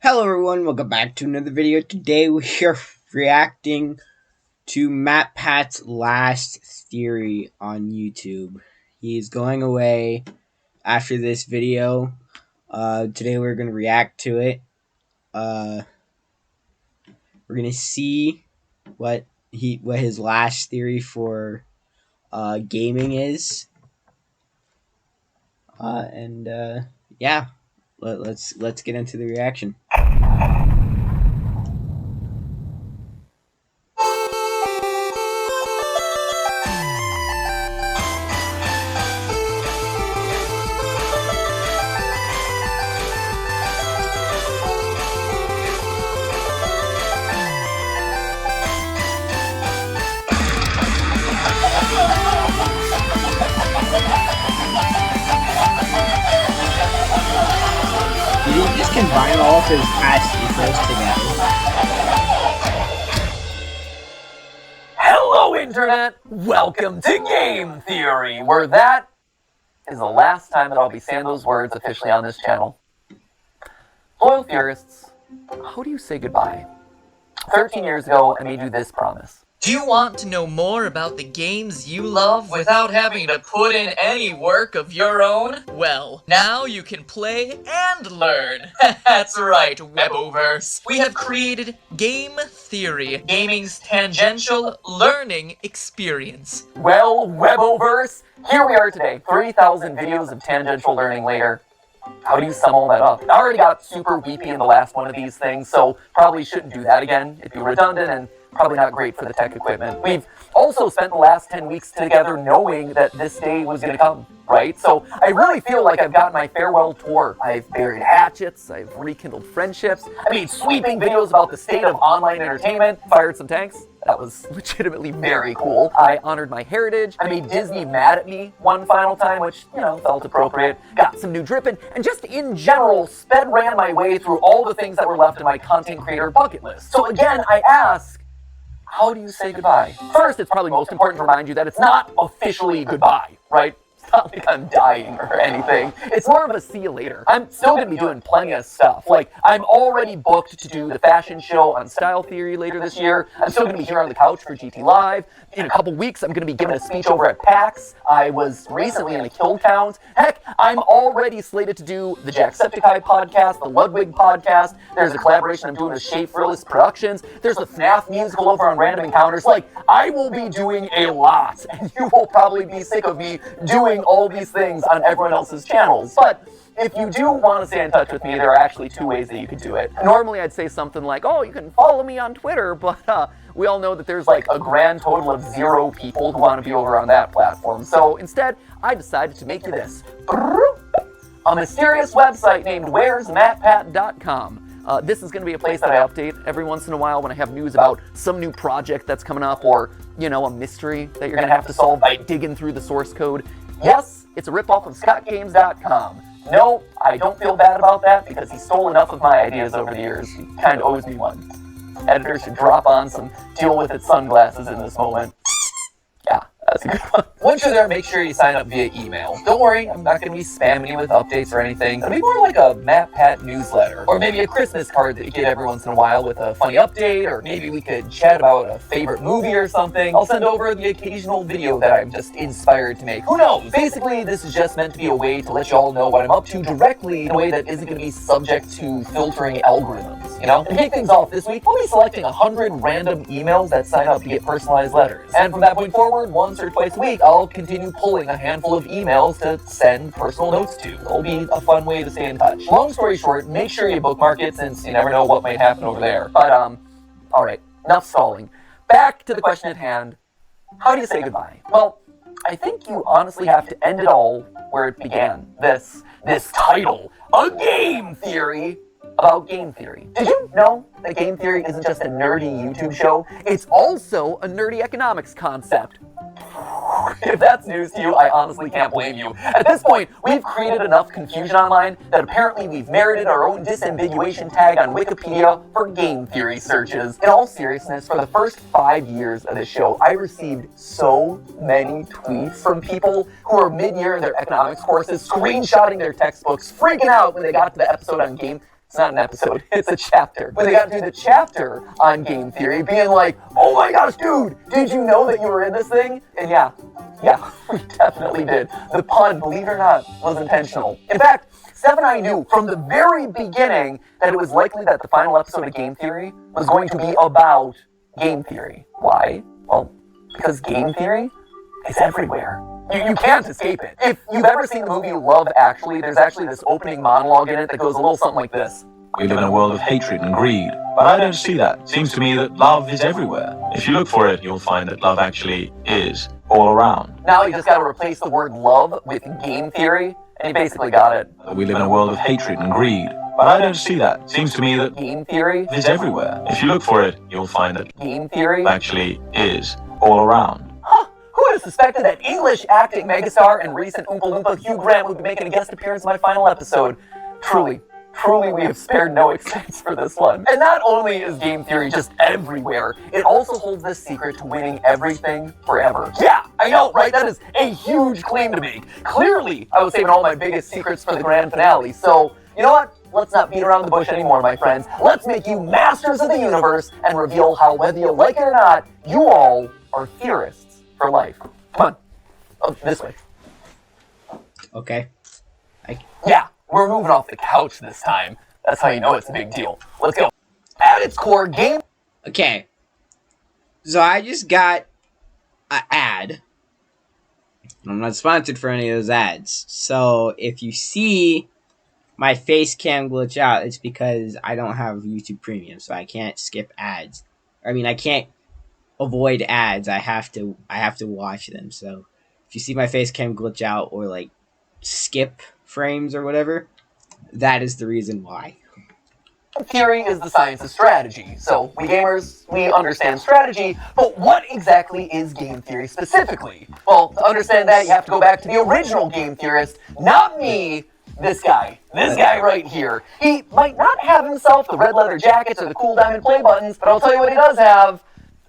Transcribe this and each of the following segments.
Hello everyone, welcome back to another video. Today we are reacting to MatPat's last theory on YouTube. He's going away after this video. Today we're going to react to it. We're going to see what his last theory for gaming is. Yeah, let's get into the reaction. Did he just combine all of his past intros together? Hello, Internet! Welcome to Game Theory, where that is the last time that I'll be saying those words officially on this channel. Loyal Theorists, how do you say goodbye? 13 years ago, I made you this promise. Do you want to know more about the games you love without having to put in any work of your own? Well, now you can play and learn. That's right, Weboverse. We have created Game Theory, gaming's tangential learning experience. Well, Weboverse, here we are today, 3,000 videos of tangential learning later. How do you sum all that up? I already got super weepy in the last one of these things, so probably shouldn't do that again. It'd be redundant and probably not great for the tech equipment. We've also spent the last 10 weeks together knowing that this day was going to come, right? So I really feel like I've gotten my farewell tour. I've buried hatchets, I've rekindled friendships, I made sweeping videos about the state of online entertainment, fired some tanks. That was legitimately very cool. I honored my heritage. I made Disney mad at me one final time, which, felt appropriate. Got some new dripping, and just in general, ran my way through all the things that were left in my content creator bucket list. So again, I ask, how do you say goodbye? First, it's probably most important to remind you that it's not officially goodbye, right? It's not like I'm dying or anything. It's more of a see you later. I'm still going to be doing plenty of stuff. Like, I'm already booked to do the fashion show on Style Theory later this year. I'm still going to be here on the couch for GT Live. In a couple weeks, I'm going to be giving a speech over at PAX. I was recently in a kill count. Heck, I'm already slated to do the Jacksepticeye podcast, the Ludwig podcast. There's a collaboration I'm doing with Shea Frillis Productions. There's the FNAF musical over on Random Encounters. Like, I will be doing a lot, and you will probably be sick of me doing all these things on everyone else's channels. But if you do want to stay in touch with me, there are actually two ways that you can do it. Normally I'd say something like, oh, you can follow me on Twitter, but we all know that there's like a grand total of 0 people who want to be over on that platform. So instead, I decided to make you this. A mysterious website named where'smatpat.com. This is going to be a place that I update every once in a while when I have news about some new project that's coming up or, a mystery that you're going to have to solve by digging through the source code. Yes, it's a ripoff of scottgames.com. No, I don't feel bad about that because he stole enough of my ideas over the years. He kind of owes me one. Editor should drop on some deal with it sunglasses in this moment. Yeah, that's a good one. Once you're there, make sure you sign up via email. Don't worry, I'm not going to be spamming you with updates or anything. It'll be more like a MatPat newsletter. Or maybe a Christmas card that you get every once in a while with a funny update, or maybe we could chat about a favorite movie or something. I'll send over the occasional video that I'm just inspired to make. Who knows? Basically, this is just meant to be a way to let you all know what I'm up to directly in a way that isn't going to be subject to filtering algorithms. To kick things off this week, we'll be selecting 100 random emails that sign up to get personalized letters. And from that point forward, once or twice a week, I'll continue pulling a handful of emails to send personal notes to. It'll be a fun way to stay in touch. Long story short, make sure you bookmark it since you never know what might happen over there. But, alright, enough stalling. Back to the question at hand. How do you say goodbye? Well, I think you honestly have to end it all where it began. This title, A Game Theory, about game theory. Did you know that game theory isn't just a nerdy YouTube show? It's also a nerdy economics concept. If that's news to you, I honestly can't blame you. At this point, we've created enough confusion online that apparently we've merited our own disambiguation tag on Wikipedia for game theory searches. In all seriousness, for the first 5 years of this show, I received so many tweets from people who are mid-year in their economics courses, screenshotting their textbooks, freaking out when they got to the episode on game It's not an episode, it's a chapter. When they got through the chapter on game theory, being like, oh my gosh, dude, did you know that you were in this thing? And yeah, we definitely did. The pun, believe it or not, was intentional. In fact, Steph and I knew from the very beginning that it was likely that the final episode of Game Theory was going to be about game theory. Why? Well, because game theory is everywhere. You can't escape it. If you've ever seen the movie Love Actually, there's actually this opening monologue in it that goes a little something like this. We live in a world of hatred and greed, but I don't see that. It seems to me that love is everywhere. If you look for it, you'll find that love actually is all around. Now you just got to replace the word love with game theory, and you basically got it. We live in a world of hatred and greed, but I don't see that. It seems to me that game theory is everywhere. If you look for it, you'll find that game theory actually is all around. Who would have suspected that English acting megastar and recent Oompa Loompa Hugh Grant would be making a guest appearance in my final episode? Truly, we have spared no expense for this one. And not only is game theory just everywhere, it also holds the secret to winning everything forever. Yeah, I know, right? That is a huge claim to make. Clearly, I was saving all my biggest secrets for the grand finale, so you know what? Let's not beat around the bush anymore, my friends. Let's make you masters of the universe and reveal how, whether you like it or not, you all are theorists for life. Come on. Oh, this way. Okay. Yeah, we're moving off the couch this time. That's how you know it's a big deal. Let's go. At its core, game... Okay. So I just got an ad. I'm not sponsored for any of those ads. So if you see my face cam glitch out, it's because I don't have YouTube Premium, so I can't skip ads. I can't avoid ads. I have to watch them. So if you see my face cam glitch out or like skip frames or whatever, that is the reason why. Theory is the science of strategy. So we gamers, we understand strategy, but what exactly is game theory specifically? Well, to understand that, you have to go back to the original game theorist, not me, this guy right here. He might not have himself the red leather jackets or the cool diamond play buttons, but I'll tell you what he does have.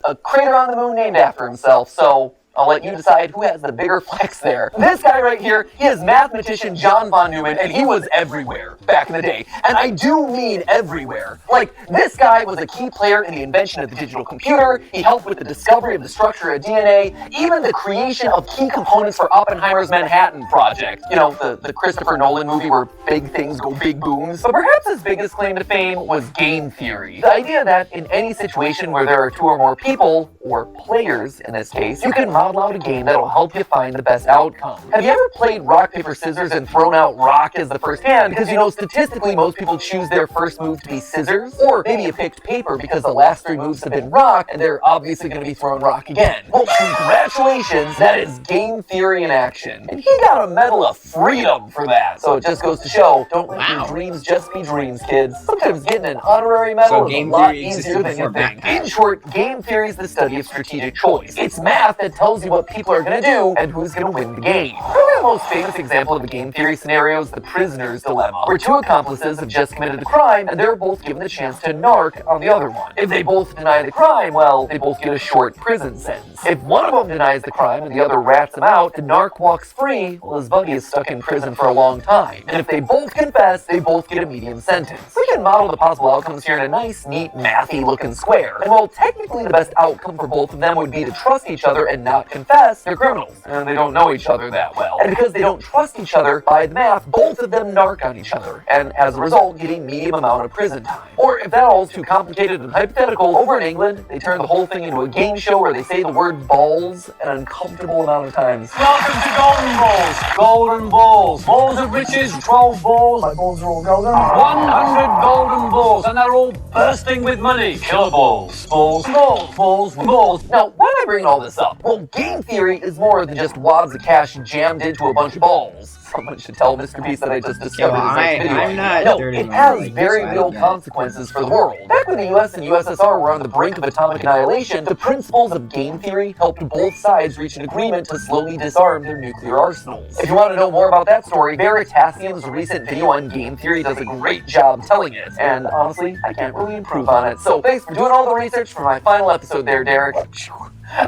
A crater on the moon named after himself, so I'll let you decide who has the bigger flex there. This guy right here, he is mathematician John von Neumann, and he was everywhere back in the day. And I do mean everywhere. Like, this guy was a key player in the invention of the digital computer, he helped with the discovery of the structure of DNA, even the creation of key components for Oppenheimer's Manhattan Project. You know, the Christopher Nolan movie where big things go big booms. But perhaps his biggest claim to fame was game theory. The idea that in any situation where there are two or more people, or players in this case, you can model out a game that'll help you find the best outcome. Have you ever played rock, paper, scissors and thrown out rock as the first hand? Because you know, statistically, most people choose their first move to be scissors, or maybe you picked paper because the last three moves have been rock, and they're obviously going to be throwing rock again. Well, congratulations, that is game theory in action. And he got a Medal of Freedom for that. So it just goes to show, don't let your dreams just be dreams, kids. Sometimes getting an honorary medal is a lot easier than you think. In short, game theory is the study of strategic choice. It's math that tells you what people are going to do and who's going to win the game. Probably the most famous example of a game theory scenario is the prisoner's dilemma, where two accomplices have just committed a crime and they're both given the chance to narc on the other one. If they both deny the crime, well, they both get a short prison sentence. If one of them denies the crime and the other rats him out, the narc walks free while his buddy is stuck in prison for a long time. And if they both confess, they both get a medium sentence. We can model the possible outcomes here in a nice, neat, mathy looking square. And while technically the best outcome for both of them would be to trust each other and not confess, they're criminals, and they don't know each other that well. And because they don't trust each other, by the math, both of them narc on each other, and as a result, get a medium amount of prison time. Or if that all is too complicated and hypothetical, over in England, they turn the whole thing into a game show where they say the word balls an uncomfortable amount of times. Welcome to Golden Balls. Golden Balls. Balls of riches, 12 balls. My balls are all golden. 100 golden balls, and they're all bursting with money. Killer balls. Balls, balls, balls, balls. Now, why am I bringing all this up? Well, game theory is more than just wads of cash jammed into a bunch of balls. Someone should tell Mr. Beast that I just discovered his next video. I'm not no, it has very real consequences for the world. Back when the US and USSR were on the brink of atomic annihilation, the principles of game theory helped both sides reach an agreement to slowly disarm their nuclear arsenals. If you want to know more about that story, Veritasium's recent video on game theory does a great job telling it. And honestly, I can't really improve on it. So thanks for doing all the research for my final episode there, Derek.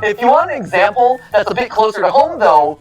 If you want an example that's a bit closer to home, though,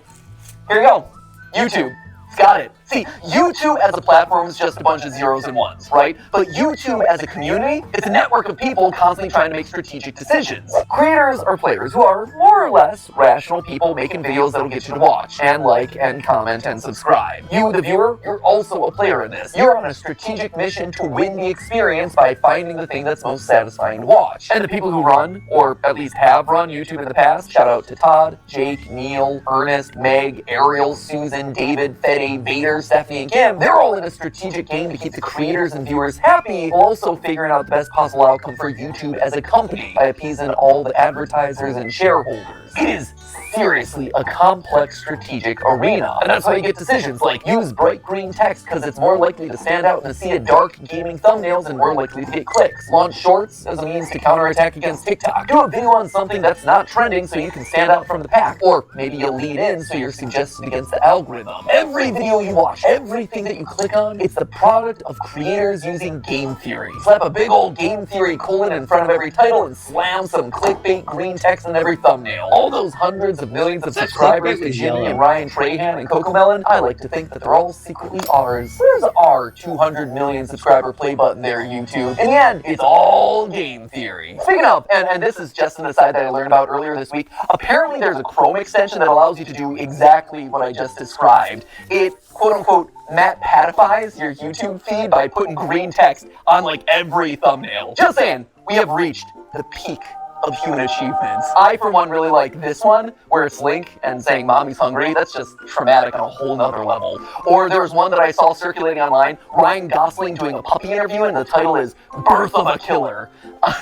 here you go. YouTube. It's got it. See, YouTube as a platform is just a bunch of zeros and ones, right? But YouTube as a community, it's a network of people constantly trying to make strategic decisions. Creators are players who are more or less rational people making videos that'll get you to watch and like and comment and subscribe. You, the viewer, you're also a player in this. You're on a strategic mission to win the experience by finding the thing that's most satisfying to watch. And the people who run, or at least have run YouTube in the past, shout out to Todd, Jake, Neil, Ernest, Meg, Ariel, Susan, David, Fede, Vader, Stephanie, and Kim, they're all in a strategic game to keep the creators and viewers happy, while also figuring out the best possible outcome for YouTube as a company by appeasing all the advertisers and shareholders. It is seriously a complex strategic arena, and that's why you get decisions like use bright green text because it's more likely to stand out in a sea of dark gaming thumbnails and more likely to get clicks. Launch shorts as a means to counterattack against TikTok. Do a video on something that's not trending so you can stand out from the pack, or maybe you'll lead in so you're suggested against the algorithm. Every video you watch, everything that you click on, it's the product of creators using game theory. Slap a big old game theory colon in front of every title and slam some clickbait green text in every thumbnail. All those hundreds of millions of subscribers to Jimmy and Ryan Trahan and Cocomelon, I like to think that they're all secretly ours. Where's our 200 million subscriber play button there, YouTube? In the end, it's all game theory. Speaking of, and this is just an aside that I learned about earlier this week, apparently there's a Chrome extension that allows you to do exactly what I just described. It, quote unquote, MatPatifies your YouTube feed by putting green text on like every thumbnail. Just saying, we have reached the peak of human achievements. I, for one, really like this one, where it's Link and saying mommy's hungry. That's just traumatic on a whole nother level. Or there's one that I saw circulating online, Ryan Gosling doing a puppy interview, and the title is Birth of a Killer.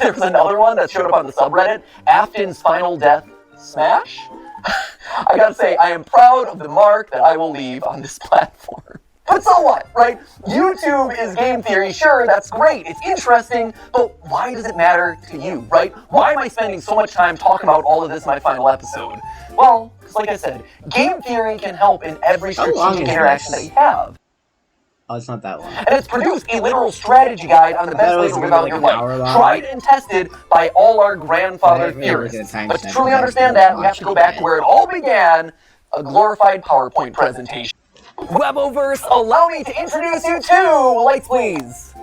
There's another one that showed up on the subreddit, Afton's Final Death Smash? I gotta say, I am proud of the mark that I will leave on this platform. But so what, right? YouTube is game theory, sure, that's great, it's interesting, but why does it matter to you, right? Why am I spending so much time talking about all of this in my final episode? Well, because like I said, game theory can help in every strategic interaction that you have. Oh, it's not that long. And it's produced a literal strategy guide on the best way to live out your life. Tried and tested by all our grandfather theorists. But to truly understand that, we have to go back to where it all began, a glorified PowerPoint presentation. Weboverse, allow me to introduce you to, lights please,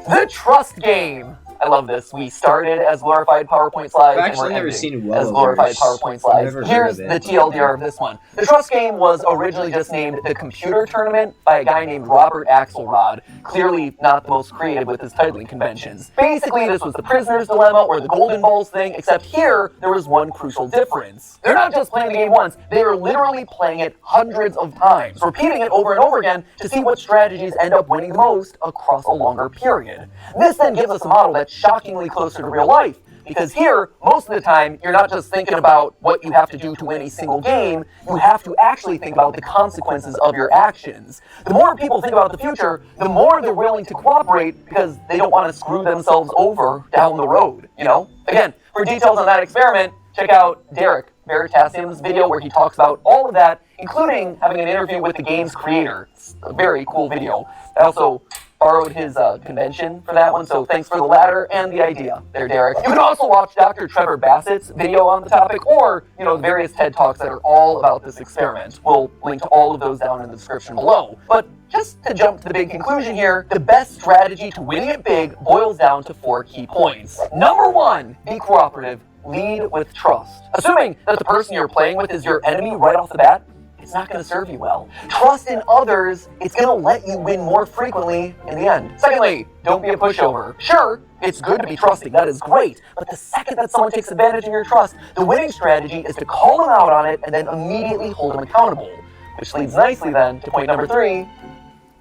the Trust Game. I love this. We started as glorified PowerPoint slides, I've actually and we're never ending seen as glorified PowerPoint slides. Here's the TLDR of this one. The Trust Game was originally just named the Computer Tournament by a guy named Robert Axelrod. Clearly not the most creative with his titling conventions. Basically, this was the Prisoner's Dilemma or the Golden Balls thing, except here, there was one crucial difference. They're not just playing the game once, they are literally playing it hundreds of times, repeating it over and over again to see what strategies end up winning the most across a longer period. This then gives us a model that's shockingly closer to real life, because here, most of the time, you're not just thinking about what you have to do to win a single game, you have to actually think about the consequences of your actions. The more people think about the future, the more they're willing to cooperate because they don't want to screw themselves over down the road, you know? Again, for details on that experiment, check out Derek Veritasium's video where he talks about all of that, including having an interview with the game's creator. It's a very cool video. I also borrowed his convention for that one, so thanks for the ladder and the idea there, Derek. You can also watch Dr. Trevor Bassett's video on the topic, or, you know, the various TED Talks that are all about this experiment. We'll link to all of those down in the description below. But just to jump to the big conclusion here, the best strategy to winning it big boils down to 4 key points. Number 1, be cooperative. Lead with trust. Assuming that the person you're playing with is your enemy right off the bat, it's not going to serve you well. Trust in others, it's going to let you win more frequently in the end. Secondly, don't be a pushover. Sure, it's good to be trusting, that is great, but the second that someone takes advantage of your trust, the winning strategy is to call them out on it and then immediately hold them accountable. Which leads nicely then to point number 3,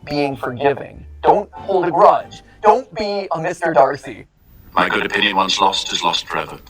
being forgiving. Don't hold a grudge. Don't be a Mr. Darcy. My good opinion once lost is lost forever.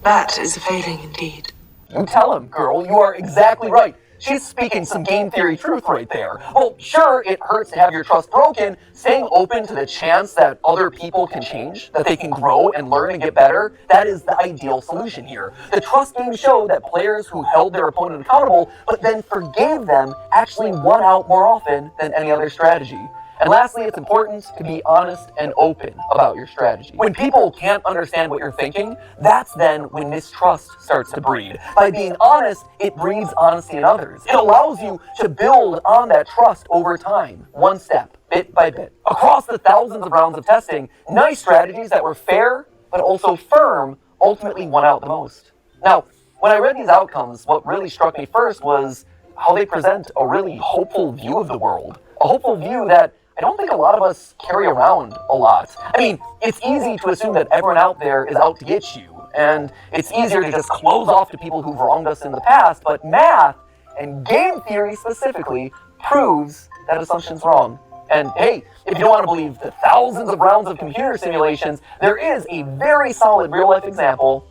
That is a failing indeed. You tell him, girl, you are exactly right. She's speaking some game theory truth right there. Well, sure, it hurts to have your trust broken. Staying open to the chance that other people can change, that they can grow and learn and get better, that is the ideal solution here. The Trust Game showed that players who held their opponent accountable, but then forgave them, actually won out more often than any other strategy. And lastly, it's important to be honest and open about your strategy. When people can't understand what you're thinking, that's then when mistrust starts to breed. By being honest, it breeds honesty in others. It allows you to build on that trust over time, one step, bit by bit. Across the thousands of rounds of testing, nice strategies that were fair but also firm ultimately won out the most. Now, when I read these outcomes, what really struck me first was how they present a really hopeful view of the world. A hopeful view that I don't think a lot of us carry around a lot. I mean, it's easy to assume that everyone out there is out to get you, and it's easier to just close off to people who've wronged us in the past, but math, and game theory specifically, proves that assumption's wrong. And hey, if you don't want to believe the thousands of rounds of computer simulations, there is a very solid real-life example: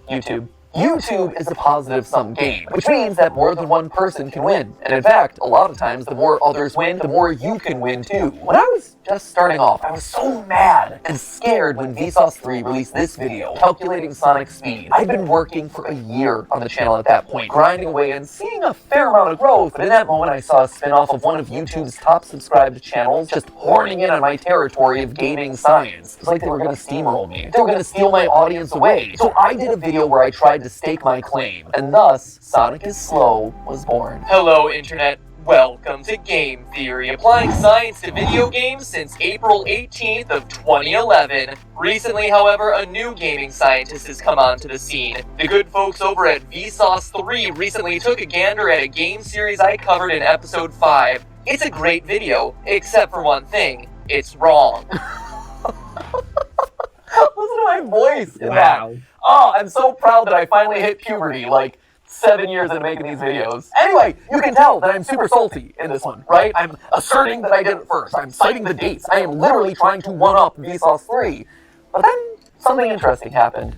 YouTube. YouTube is a positive-sum game, which means that more than one person can win. And in fact, a lot of times, the more others win, the more you can win too. When I was just starting off, I was so mad and scared when Vsauce 3 released this video, calculating Sonic's speed. I'd been working for a year on the channel at that point, grinding away and seeing a fair amount of growth, but in that moment I saw a spin-off of one of YouTube's top subscribed channels just horning in on my territory of gaming science. It was like they were gonna steamroll me. They were gonna steal my audience away. So I did a video where I tried to stake my claim, and thus, Sonic is Slow was born. Hello, Internet. Welcome to Game Theory, applying science to video games since April 18th of 2011. Recently, however, a new gaming scientist has come onto the scene. The good folks over at Vsauce 3 recently took a gander at a game series I covered in episode 5. It's a great video, except for one thing: it's wrong. Listen to my voice in Wow. that. Oh, I'm so proud that I finally hit puberty, like 7 years into making these videos. Anyway, you can tell that I'm super salty in this one, right? I'm asserting that I did it first. I'm citing the dates. I am literally trying to one-up Vsauce 3. But then something interesting happened.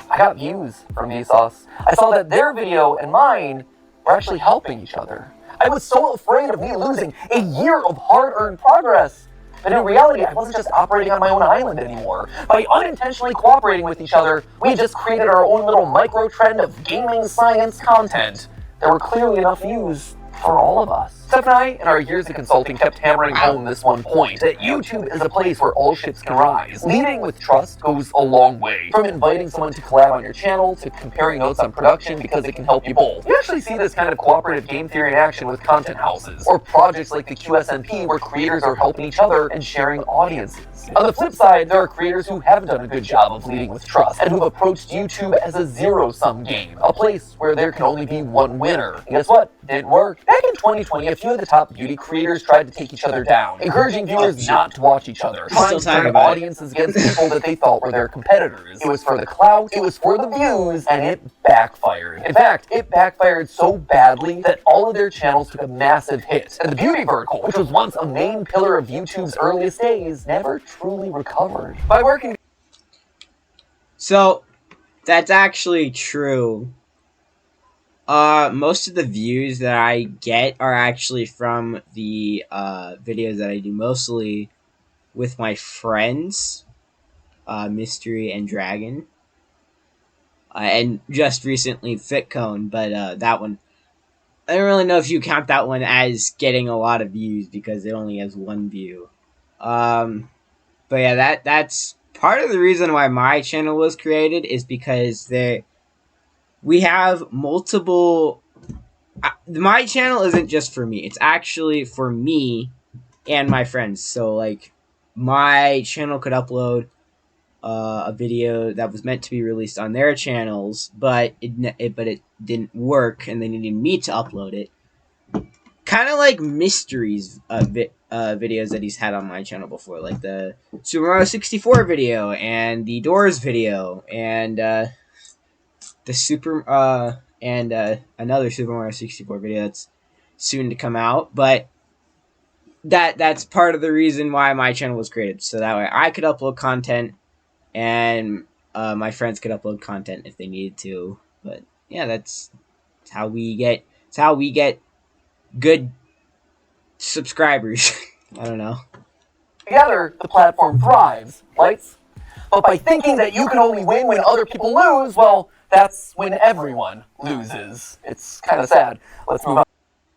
I got views from Vsauce. I saw that their video and mine were actually helping each other. I was so afraid of me losing a year of hard-earned progress. But in reality, I wasn't just operating on my own island anymore. By unintentionally cooperating with each other, we had just created our own little micro-trend of gaming science content. There were clearly enough views for all of us. Steph and I, in our years of consulting, kept hammering home this one point, that YouTube is a place where all ships can rise. Leading with trust goes a long way. From inviting someone to collab on your channel, to comparing notes on production because it can help you both. You actually see this kind of cooperative game theory in action with content houses, or projects like the QSNP where creators are helping each other and sharing audiences. On the flip side, there are creators who haven't done a good job of leading with trust, and who've approached YouTube as a zero-sum game, a place where there can only be one winner. And guess what? Didn't work. Back in 2020, a few of the top beauty creators tried to take each other down, encouraging viewers not to watch each other, trying to turn audiences against people that they thought were their competitors. It was for the clout, it was for the views, and it backfired. In fact, it backfired so badly that all of their channels took a massive hit, and the beauty vertical, which was once a main pillar of YouTube's earliest days, never truly recovered. By working... So, that's actually true. Most of the views that I get are actually from the videos that I do mostly with my friends, Mystery and Dragon, and just recently Fitcone, but that one, I don't really know if you count that one as getting a lot of views because it only has one view. But yeah, that's part of the reason why my channel was created, is because we have multiple... my channel isn't just for me. It's actually for me and my friends. So, like, my channel could upload a video that was meant to be released on their channels, but it didn't work, and they needed me to upload it. Kind of like Mystery's videos that he's had on my channel before, like the Super Mario 64 video, and the Doors video, and another Super Mario 64 video that's soon to come out. But that's part of the reason why my channel was created, so that way I could upload content, and my friends could upload content if they needed to. But yeah, that's how we get good subscribers. I don't know. Together, the platform thrives. Lights? But by thinking that you can only win when other people lose, well, that's when everyone loses. It's kind of sad. Let's move on.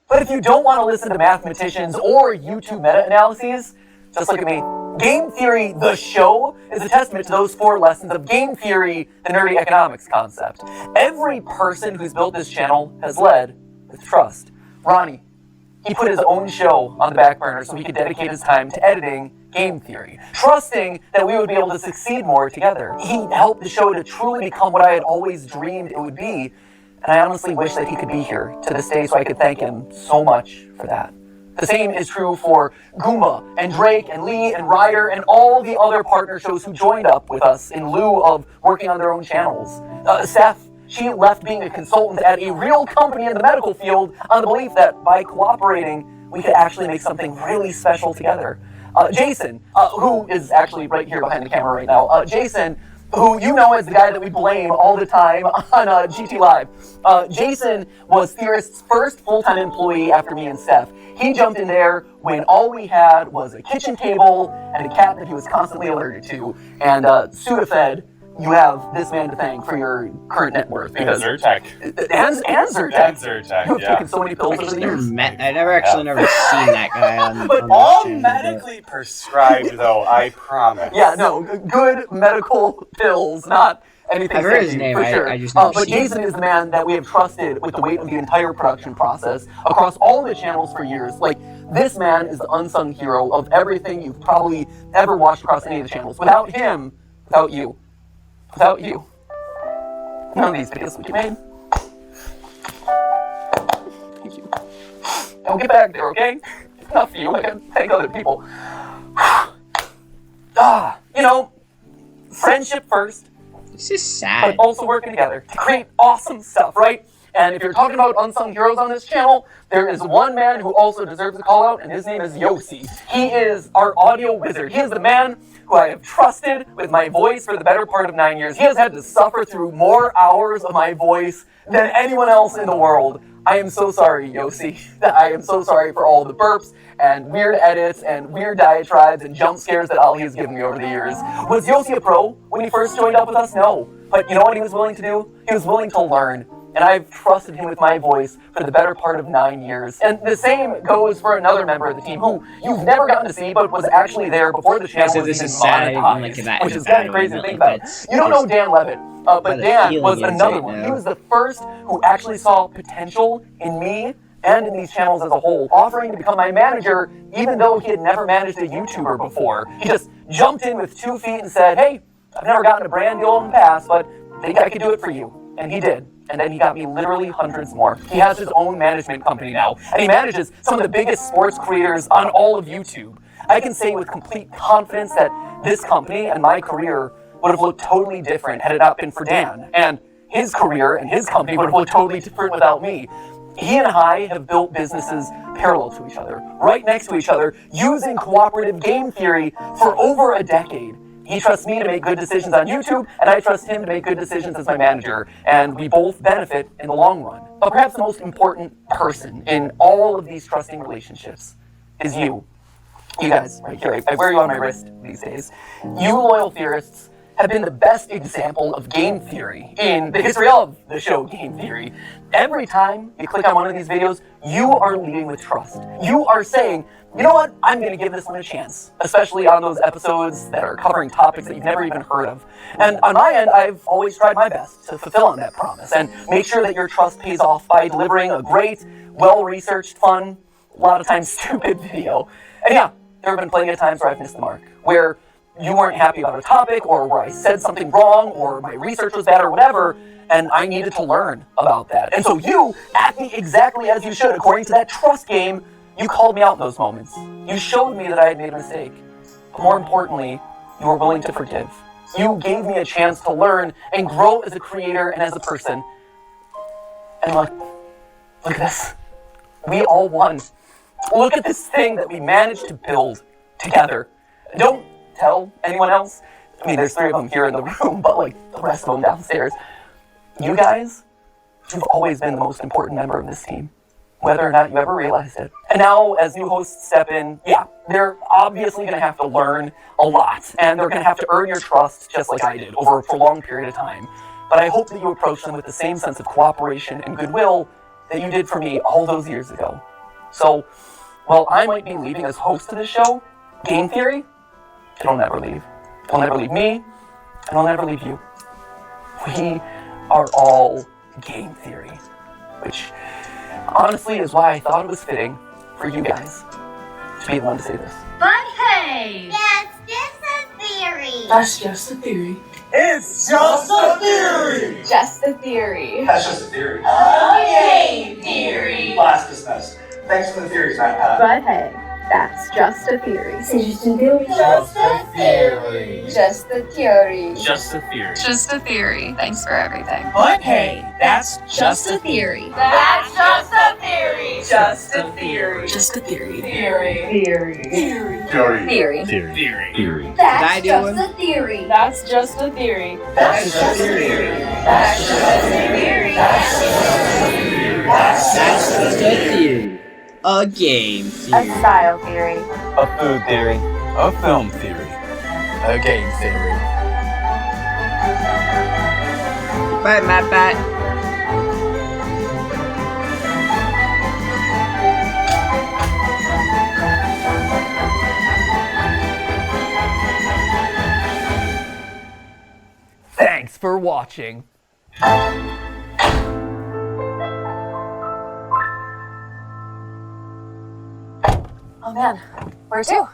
But if you don't want to listen to mathematicians or YouTube meta-analyses, just look at me. Game theory, the show, is a testament to those 4 lessons of game theory, the nerdy economics concept. Every person who's built this channel has led with trust. Ronnie, he put his own show on the back burner so he could dedicate his time to editing game theory, trusting that we would be able to succeed more together. He helped the show to truly become what I had always dreamed it would be, and I honestly wish that he could be here to this day so I could thank him so much for that. The same is true for Goomba and Drake and Lee and Ryder and all the other partner shows who joined up with us in lieu of working on their own channels. Steph, she left being a consultant at a real company in the medical field on the belief that by cooperating, we could actually make something really special together. Jason, who is actually right here behind the camera right now, Jason, who you know as the guy that we blame all the time on GT Live. Jason was Theorists' first full-time employee after me and Steph. He jumped in there when all we had was a kitchen table and a cat that he was constantly allergic to. And Sudafed, you have this man to thank for your current net worth. Because Zyrtec. And Zyrtec. And Zyrtec, You've yeah. taken so many pills over the years. I never actually never seen that guy on. But on all this channel, medically prescribed, though, I promise. Yeah, no, good medical pills, not anything. I've heard his safety, name, for I sure. just never But seen Jason is the man that we have trusted with the weight of the entire production process across all the channels for years. Like, this man is the unsung hero of everything you've probably ever watched across any of the channels. Without him, without you, none of these videos would be made. Thank you. Don't get back there, okay? Not for you, I gotta thank other people. You know, friendship first, This is sad. but also working together to create awesome stuff, right? And if you're talking about unsung heroes on this channel, there is one man who also deserves a call out, and his name is Yossi. He is our audio wizard. He is the man who I have trusted with my voice for the better part of 9 years. He has had to suffer through more hours of my voice than anyone else in the world. I am so sorry, Yossi. I am so sorry for all the burps and weird edits and weird diatribes and jump scares that Ali has given me over the years. Was Yossi a pro when he first joined up with us? No. But you know what he was willing to do? He was willing to learn. And I've trusted him with my voice for the better part of 9 years. And the same goes for another member of the team who you've never gotten to see, but was actually there before the channel was even monetized, which is kind of crazy to think about. You don't know Dan Levitt, but Dan was another one. He was the first who actually saw potential in me and in these channels as a whole, offering to become my manager even though he had never managed a YouTuber before. He just jumped in with 2 feet and said, hey, I've never gotten a brand deal in the past, but I think I could do it for you. And he did. And then he got me literally hundreds more. He has his own management company now, and he manages some of the biggest sports creators on all of YouTube. I can say with complete confidence that this company and my career would have looked totally different had it not been for Dan. And his career and his company would have looked totally different without me. He and I have built businesses parallel to each other, right next to each other, using cooperative game theory for over a decade. He trusts me to make good decisions on YouTube, and I trust him to make good decisions as my manager, and we both benefit in the long run. But perhaps the most important person in all of these trusting relationships is you. You guys, right here, I wear you on my wrist these days. You loyal theorists have been the best example of game theory in the history of the show Game Theory. Every time you click on one of these videos, you are leading with trust. You are saying, you know what, I'm going to give this one a chance, especially on those episodes that are covering topics that you've never even heard of. And on my end, I've always tried my best to fulfill on that promise and make sure that your trust pays off by delivering a great, well-researched, fun, a lot of times stupid video. And yeah, there have been plenty of times where I've missed the mark, where you weren't happy about a topic, or where I said something wrong, or my research was bad, or whatever, and I needed to learn about that. And so you, acting exactly as you should, according to that trust game, you called me out in those moments. You showed me that I had made a mistake. But more importantly, you were willing to forgive. You gave me a chance to learn and grow as a creator and as a person. And look at this. We all won. Look at this thing that we managed to build together. Don't tell anyone else. I mean, there's 3 of them here in the room, but like the rest of them downstairs. You guys, you've always been the most important member of this team, whether or not you ever realized it. And now, as new hosts step in, yeah, they're obviously going to have to learn a lot, and they're going to have to earn your trust just like I did over a prolonged period of time. But I hope that you approach them with the same sense of cooperation and goodwill that you did for me all those years ago. So, while I might be leaving as host to this show, Game theory? It'll never leave. It'll never leave me, and it'll never leave you. We are all game theory. Which, honestly, is why I thought it was fitting for you guys to be the one to say this. But hey! That's just a theory. That's just a theory. It's just a theory! Just a theory. That's just a theory. Okay, theory. Class dismissed. Thanks for the theories, MatPat. But hey, that's just a theory. C'est juste une théorie. Just a theory. Just a theory. Just a theory. Just a theory. Thanks for everything. But hey, that's Just a theory. That's just a theory. Just a theory. Just a theory. Theory. Theory. theory. Theory. Theory. That's do just one? a theory. That's just a theory. That's just a theory. That's just a theory. That's just a theory. A game A theory. style theory. A food theory. A film theory. A game theory. Bye, MatPat. Thanks for watching. Oh man, where to?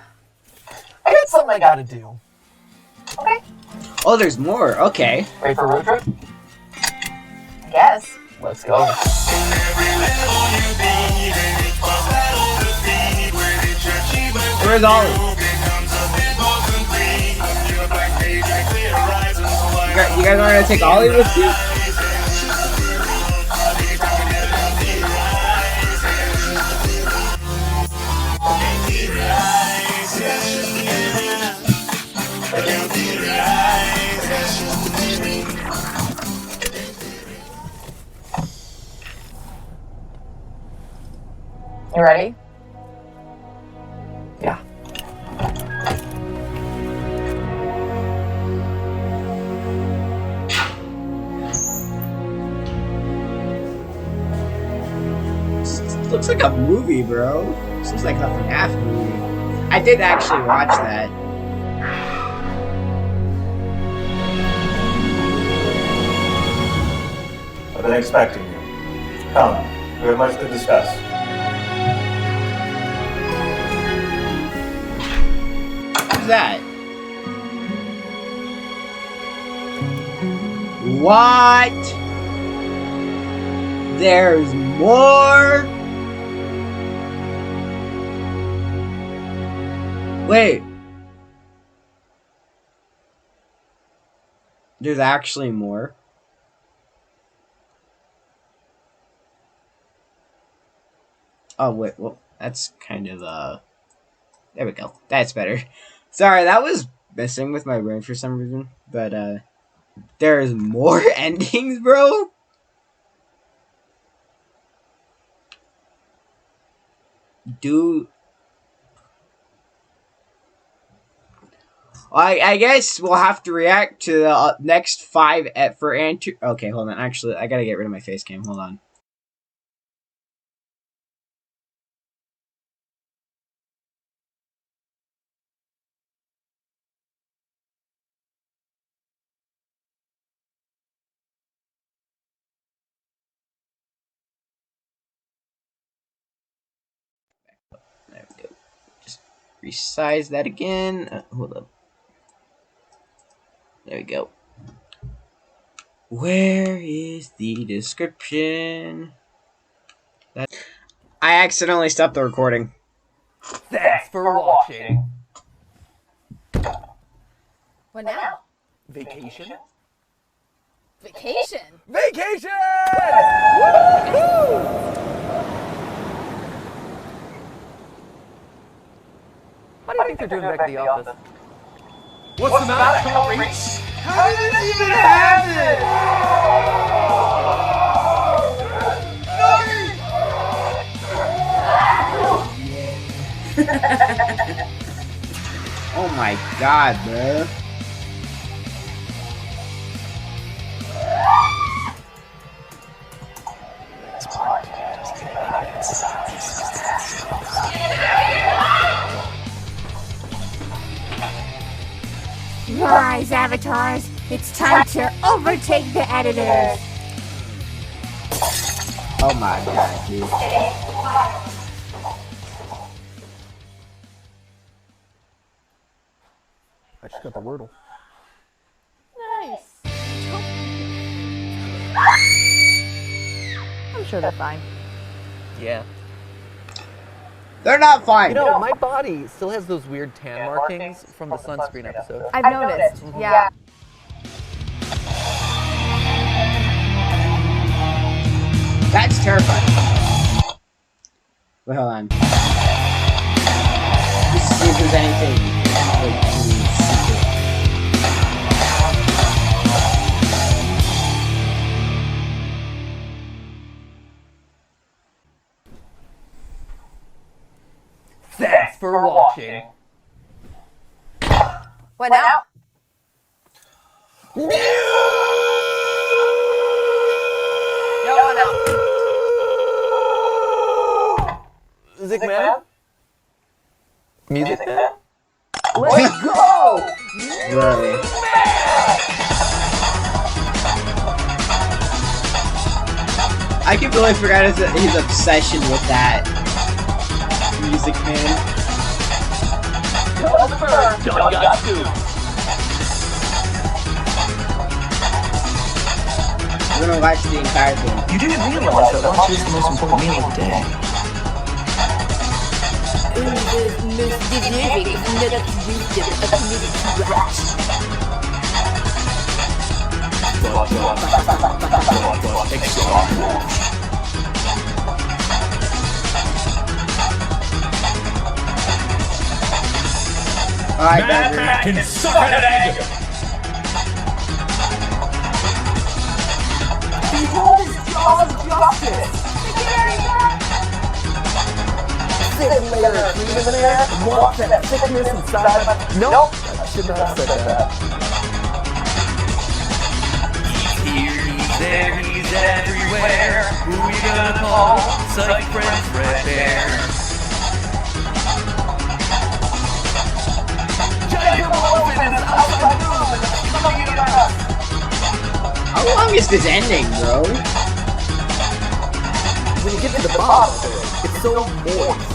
I got something I gotta do. Okay, Oh, there's more. Okay. Ready for a road trip? I guess. Let's go. Where's Ollie? You guys want to take Ollie with you? You ready? Yeah. Looks like a movie, bro. This looks like a FNAF movie. I did actually watch that. I've been expecting you. Come, we have much to discuss. Who's that? What? There's more? Wait. There's actually more? Oh, wait, well, that's kind of, there we go. That's better. Sorry, that was messing with my brain for some reason, but, there's more endings, bro? I guess we'll have to react to the next 5 for answer. Okay, hold on. Actually, I gotta get rid of my face cam. Hold on. There we go. Just resize that again. Hold up. There we go. Where is the description? I accidentally stopped the recording. Thanks for watching. What now? Vacation? Vacation. Vacation! What do you think they're doing back at the office? What's the matter, Outreach? How did this even happen? Oh my god, bro. avatars. It's time to overtake the editors. Oh my god, dude. I just got the Wordle. Nice. I'm sure they're fine. Yeah. They're not fine. You know, my body still has those weird tan markings from the sunscreen episode. I've noticed. Yeah. That's terrifying. Wait, hold on. Let's see if there's anything like secret. Thanks for watching. What now? Music man? Music man? Let's go! Really? I completely forgot his obsession with that Music Man. Done got two. I'm gonna watch the entire thing. You didn't realize that lunch is the most important meal of the day. Alright, MatPat can suck an egg! Behold his jaws of justice! Thick layer of cream in there, wants that thickness inside of it. Nope, I should not have said that. Here, he's there, he's everywhere. Who you gonna call? Psych friend Fred Bear. how long is this ending, bro? When you get to the bottom of it, it's so moist.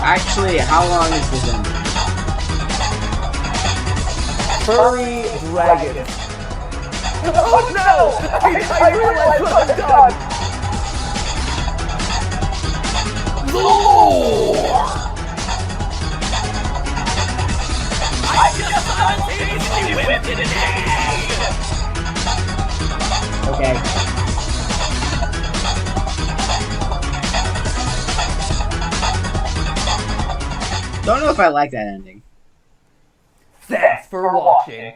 Actually, how long is this ending? Furry dragon. Oh no! I realized what I've done! Lore! I just spontaneously whipped it Okay. Don't know if I like that ending. Thanks for watching.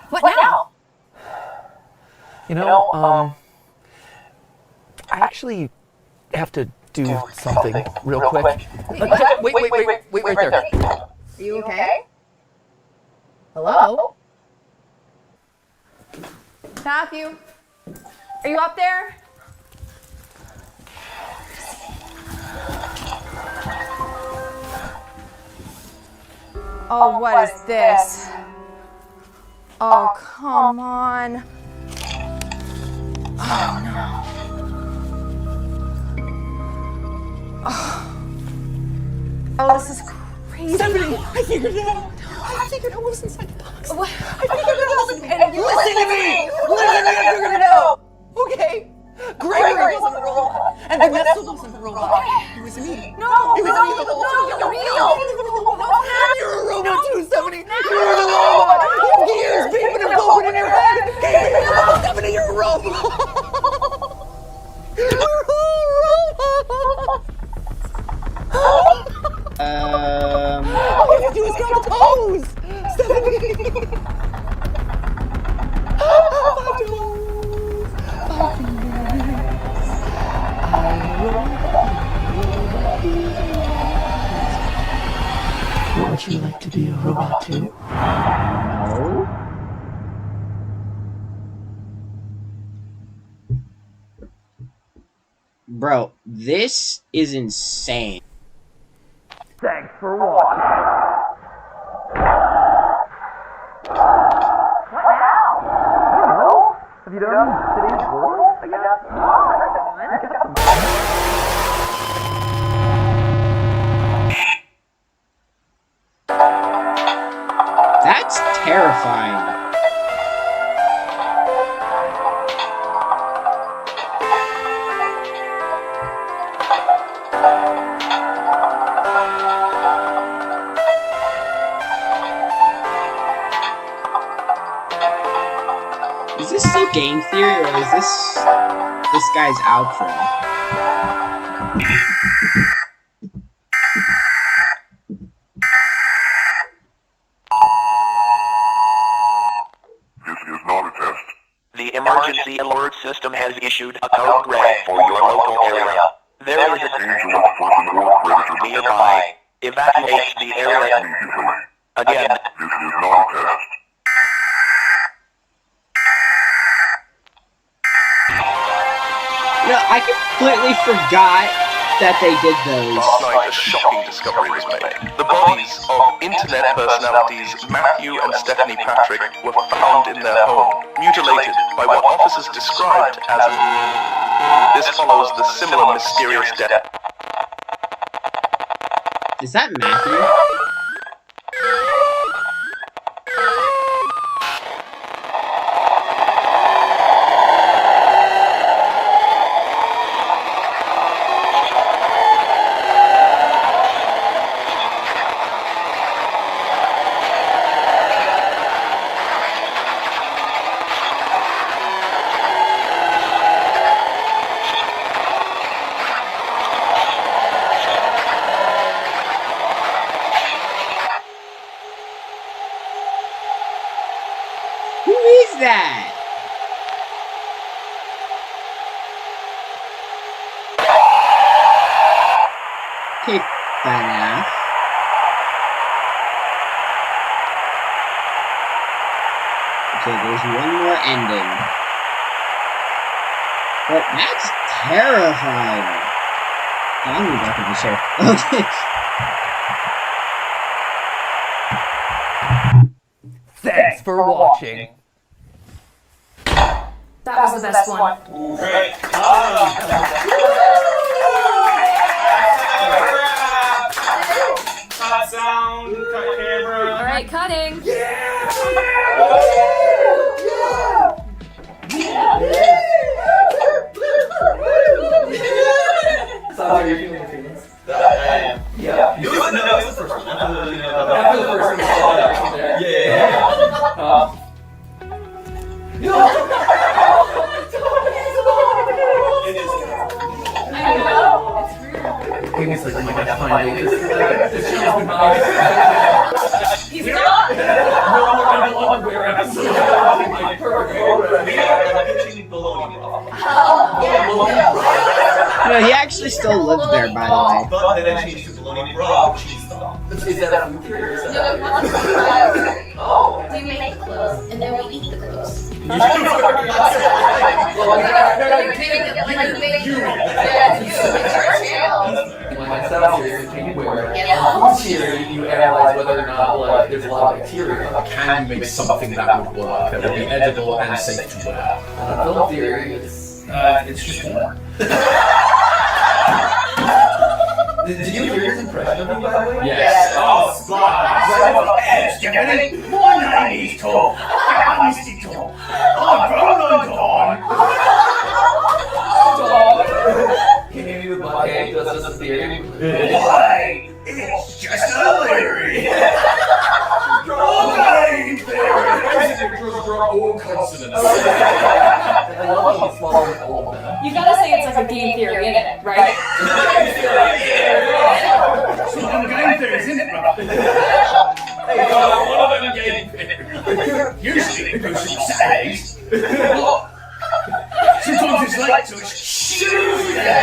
What now? You know, I actually have to do something real quick. Wait right there. Are you okay? Hello? Matthew? Are you up there? Oh, what is this? Oh, come on. Oh, no. Oh, this is crazy. Stephanie, I figured it out. I figured out what was inside the box. What? I figured it out. Listen to me. Listen to me. I figured it out. Okay. Gregory wasn't a robot, and Vanessa wasn't a robot. It was me. No, It was no, me the whole time. you're real. You're a robot too, Stephanie. You're the robot. You have gears beeping and poking in your head. Stephanie, you're a robot. You're a robot. All you have to do is count the toes. Stephanie. 5 toes. 5 fingers. Would you like to be a robot too? No. Bro, This is insane. Thanks for watching. What now? Have you done today's world? I guess. That's terrifying. Is this still game theory, or is this guy's outro? The emergency alert system has issued a code red for your local area. There is a dangerous person or predator nearby. Evacuate the area immediately. Again, this is not a test. No, I completely forgot that they did those. Last night, a shocking discovery was made. The bodies of internet personalities Matthew and Stephanie Patrick were found in their home, mutilated by what officers described as a... This follows the similar mysterious death. Is that Matthew? Who is that? Kick that ass. Okay, there's one more ending. But that's terrifying. I'm gonna be back in the show. Okay. Thanks for watching. That was the best one. Great. Cut sound, cut camera. All right, cutting. Sounds like you're feeling the feelings. I am. Yeah. No, it's the first one. After the first one, I know. It's like, oh my god, finally. He's not. No, he actually still lives there, by the way. But then I changed to bologna raw cheese sauce. Is that a food theory? Oh. We make clothes and then we eat the clothes. You analyze whether or not like, there's a lot of bacteria. Can you make something that would work, that would be edible and safe to wear? Film theory is... It's just porn. Did you hear his impression of me, by the way? Yes. Oh, splash! Stephanie, more 90s talk. Honesty talk. I'm grown on Can you do the butt game just as a theory? Why? It's just a theory. Game theory. All consonants. I love how small and old man. You gotta say it's like a game theory, in it, right? Some game theories, isn't it, brother? One of them game theories. Usually it goes from Saturdays. Sometimes it's late, so it's Tuesday.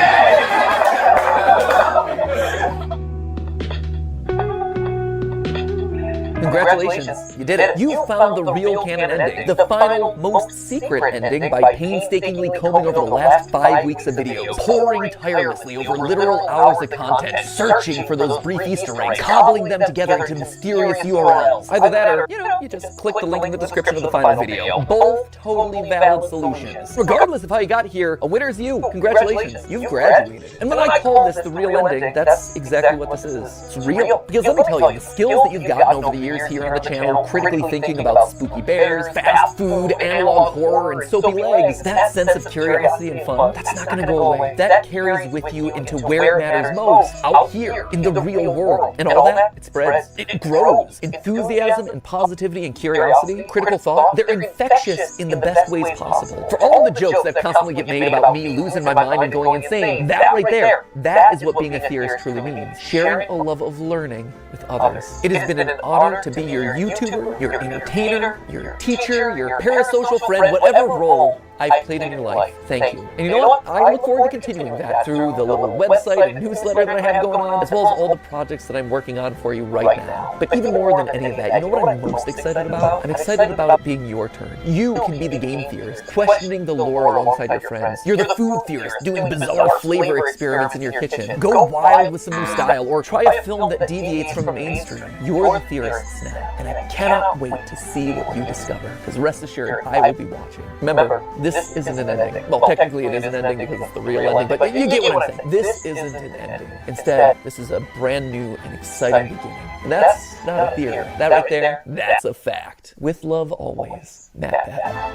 Congratulations. Congratulations, you did it. You found the real canon ending, the final, most secret ending by painstakingly combing over the last 5 weeks of videos, poring tirelessly over literal hours of content, searching for those brief Easter eggs, cobbling them together into mysterious URLs. Either that or, you just click the link in the description of the final video. Both totally valid solutions. Regardless of how you got here, a winner's you. Congratulations, you've graduated. And when I call this the real ending, that's exactly what this is. It's real. Because let me tell you, the skills that you've gotten over the years here on the channel, critically thinking about spooky bears, fast food, analog horror, and soapy legs, that sense of curiosity and fun, that's not gonna go away. That carries with you into where it matters most, out here, in the real world. And all that, it spreads, it grows. Enthusiasm and positivity and curiosity, critical thought, they're infectious in the best ways possible. For all the jokes that constantly get made about me losing my mind and going insane, that right there, that is what being a theorist truly means. Sharing a love of learning with others. It has been an honor to be your YouTuber, your entertainer, your teacher, your parasocial friend, whatever role I've played in your life. Thank you. And you know what? I look forward to continuing that through the little website and newsletter that I have going on, as well as all the projects that I'm working on for you right now. But even more than any of that, you know what I'm most excited about? I'm excited about it being your turn. You can be the game theorist, questioning the lore alongside your friends. You're the food theorist, doing bizarre flavor experiments in your kitchen. Go wild with some new style, or try a film that deviates from the mainstream. You're the theorists now, and I cannot wait to see what you discover, because rest assured, I will be watching. Remember, this isn't an ending. Well, technically it is an ending because it's the real ending, but you get what I'm saying. This isn't an ending. Instead, this is a brand new and exciting beginning. And that's not a theory. That right there, that's a fact. With love always, MatPat.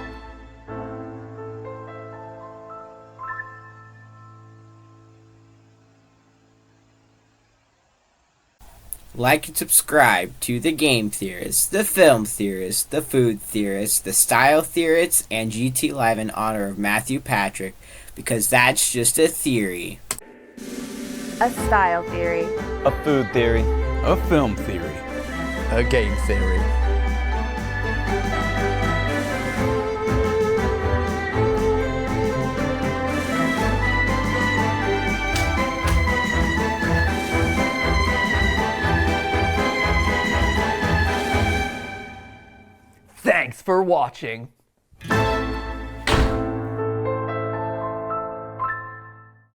Like and subscribe to the Game Theorists, the Film Theorists, the Food Theorists, the Style Theorists, and GT Live in honor of Matthew Patrick, because that's just a theory. A style theory. A food theory. A film theory. A game theory. Thanks for watching.